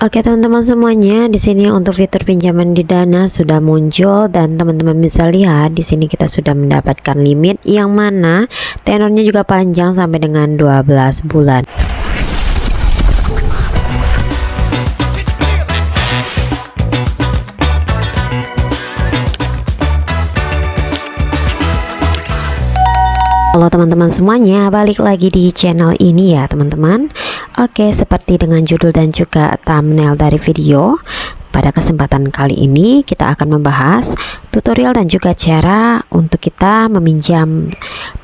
Oke teman-teman semuanya, di sini untuk fitur pinjaman di Dana sudah muncul dan teman-teman bisa lihat di sini kita sudah mendapatkan limit yang mana tenornya juga panjang sampai dengan 12 bulan. Halo teman-teman semuanya, balik lagi di channel ini ya teman-teman. Oke, seperti dengan judul dan juga thumbnail dari video, pada kesempatan kali ini kita akan membahas tutorial dan juga cara untuk kita meminjam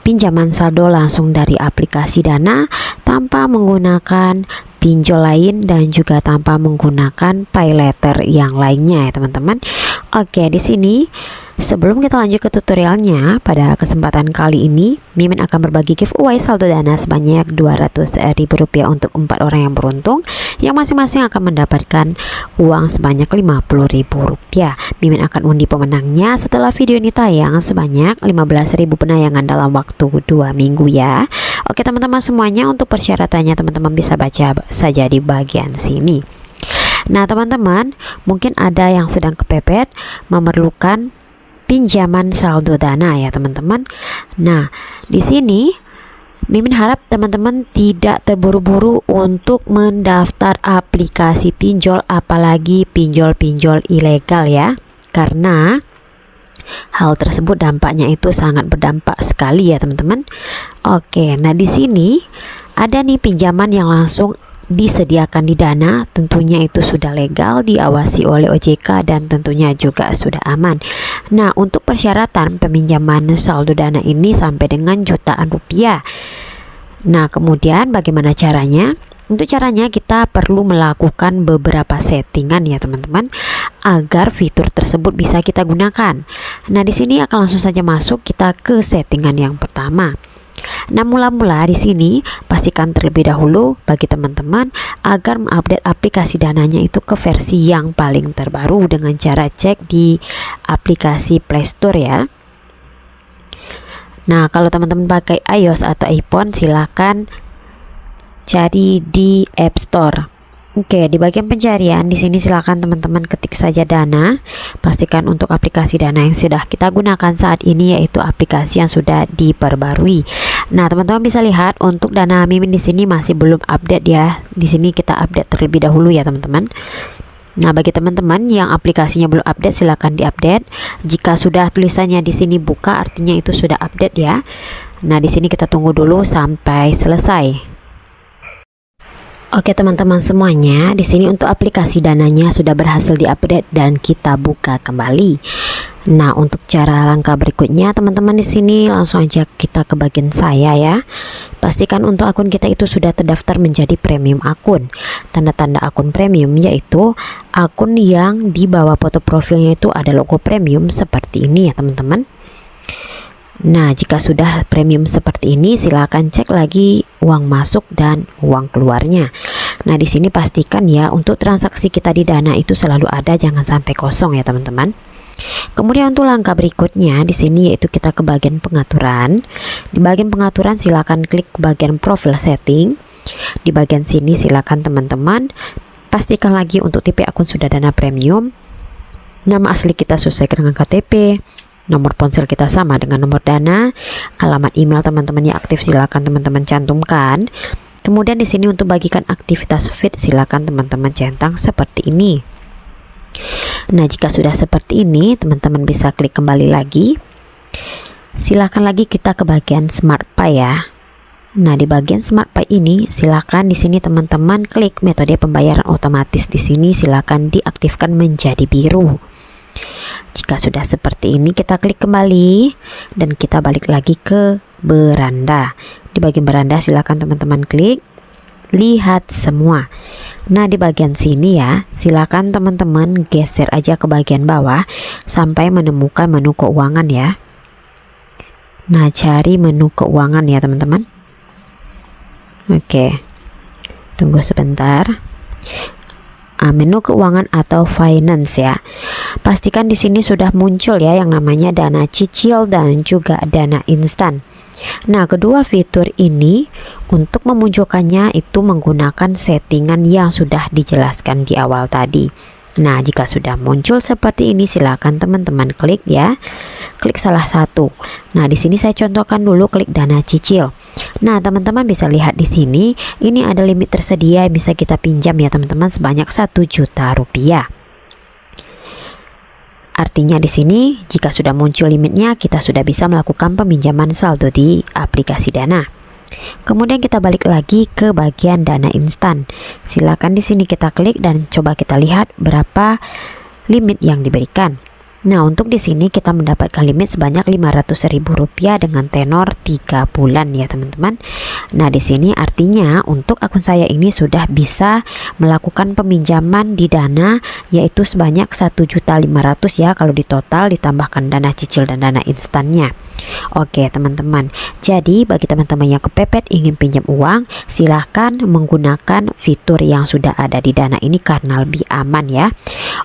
pinjaman saldo langsung dari aplikasi Dana tanpa menggunakan pinjol lain dan juga tanpa menggunakan pay letter yang lainnya ya teman-teman. Oke, di sini sebelum kita lanjut ke tutorialnya, pada kesempatan kali ini Mimin akan berbagi giveaway saldo Dana sebanyak Rp200.000 untuk 4 orang yang beruntung, yang masing-masing akan mendapatkan uang sebanyak Rp50.000. Mimin akan undi pemenangnya setelah video ini tayang sebanyak 15.000 penayangan dalam waktu 2 minggu ya. Oke teman-teman semuanya, untuk persyaratannya teman-teman bisa baca saja di bagian sini. Nah teman-teman, mungkin ada yang sedang kepepet memerlukan pinjaman saldo Dana ya teman-teman. Nah, di sini Mimin harap teman-teman tidak terburu-buru untuk mendaftar aplikasi pinjol, apalagi pinjol-pinjol ilegal ya. Karena hal tersebut dampaknya itu sangat berdampak sekali ya teman-teman. Oke, nah di sini ada nih pinjaman yang langsung disediakan di Dana, tentunya itu sudah legal, diawasi oleh OJK dan tentunya juga sudah aman. Nah, untuk persyaratan peminjaman saldo Dana ini sampai dengan jutaan rupiah. Nah, kemudian bagaimana caranya? Untuk caranya kita perlu melakukan beberapa settingan ya teman-teman agar fitur tersebut bisa kita gunakan. Nah, di sini akan langsung saja masuk kita ke settingan yang pertama. Nah, mula-mula di sini pastikan terlebih dahulu bagi teman-teman agar mengupdate aplikasi Dananya itu ke versi yang paling terbaru dengan cara cek di aplikasi Play Store ya. Nah, kalau teman-teman pakai iOS atau iPhone silakan cari di App Store. Oke, di bagian pencarian di sini silakan teman-teman ketik saja Dana. Pastikan untuk aplikasi Dana yang sudah kita gunakan saat ini yaitu aplikasi yang sudah diperbarui. Nah, teman-teman bisa lihat untuk Dana Mimin di sini masih belum update ya. Di sini kita update terlebih dahulu ya teman-teman. Nah, bagi teman-teman yang aplikasinya belum update silakan diupdate. Jika sudah tulisannya di sini buka artinya itu sudah update ya. Nah, di sini kita tunggu dulu sampai selesai. Oke teman-teman semuanya, di sini untuk aplikasi Dananya sudah berhasil diupdate dan kita buka kembali. Nah, untuk cara langkah berikutnya teman-teman di sini langsung aja kita ke bagian saya ya. Pastikan untuk akun kita itu sudah terdaftar menjadi premium akun. Tanda-tanda akun premium yaitu akun yang di bawah foto profilnya itu ada logo premium seperti ini ya teman-teman. Nah, jika sudah premium seperti ini, silakan cek lagi uang masuk dan uang keluarnya. Nah, di sini pastikan ya untuk transaksi kita di Dana itu selalu ada, jangan sampai kosong ya teman-teman. Kemudian untuk langkah berikutnya di sini yaitu kita ke bagian pengaturan. Di bagian pengaturan silakan klik ke bagian profil setting. Di bagian sini silakan teman-teman pastikan lagi untuk tipe akun sudah Dana premium. Nama asli kita sesuaikan dengan KTP. Nomor ponsel kita sama dengan nomor Dana, alamat email teman-teman yang aktif silakan teman-teman cantumkan. Kemudian di sini untuk bagikan aktivitas feed silakan teman-teman centang seperti ini. Nah, jika sudah seperti ini, teman-teman bisa klik kembali lagi. Silakan lagi kita ke bagian Smart Pay ya. Nah, di bagian Smart Pay ini silakan di sini teman-teman klik metode pembayaran otomatis. Di sini silakan diaktifkan menjadi biru. Jika sudah seperti ini kita klik kembali dan kita balik lagi ke beranda. Di bagian beranda silakan teman-teman klik lihat semua. Nah, di bagian sini ya silakan teman-teman geser aja ke bagian bawah sampai menemukan menu keuangan ya. Nah, cari menu keuangan ya teman-teman. Oke, tunggu sebentar. Menu keuangan atau finance ya. Pastikan di sini sudah muncul ya yang namanya dana cicil dan juga dana instan. Nah, kedua fitur ini untuk memunculkannya itu menggunakan settingan yang sudah dijelaskan di awal tadi. Nah, jika sudah muncul seperti ini, silakan teman-teman klik ya. Klik salah satu. Nah, di sini saya contohkan dulu klik dana cicil. Nah, teman-teman bisa lihat di sini, ini ada limit tersedia yang bisa kita pinjam ya teman-teman sebanyak 1 juta rupiah. Artinya di sini jika sudah muncul limitnya, kita sudah bisa melakukan peminjaman saldo di aplikasi Dana. Kemudian kita balik lagi ke bagian dana instan. Silakan di sini kita klik dan coba kita lihat berapa limit yang diberikan. Nah, untuk di sini kita mendapatkan limit sebanyak Rp500.000 dengan tenor 3 bulan ya teman-teman. Nah, di sini artinya untuk akun saya ini sudah bisa melakukan peminjaman di Dana yaitu sebanyak 1.500.000 ya kalau di total ditambahkan dana cicil dan dana instannya. Oke teman-teman, jadi bagi teman-teman yang kepepet ingin pinjam uang, silahkan menggunakan fitur yang sudah ada di Dana ini karena lebih aman ya.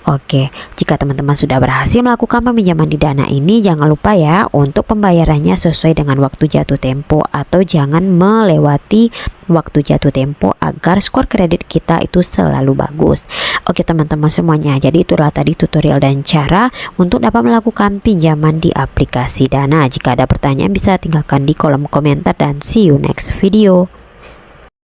Oke, jika teman-teman sudah berhasil melakukan peminjaman di Dana ini, jangan lupa ya untuk pembayarannya sesuai dengan waktu jatuh tempo atau jangan melewati waktu jatuh tempo agar skor kredit kita itu selalu bagus. Oke teman-teman semuanya, jadi itulah tadi tutorial dan cara untuk dapat melakukan pinjaman di aplikasi Dana. Jika ada pertanyaan bisa tinggalkan di kolom komentar dan see you next video.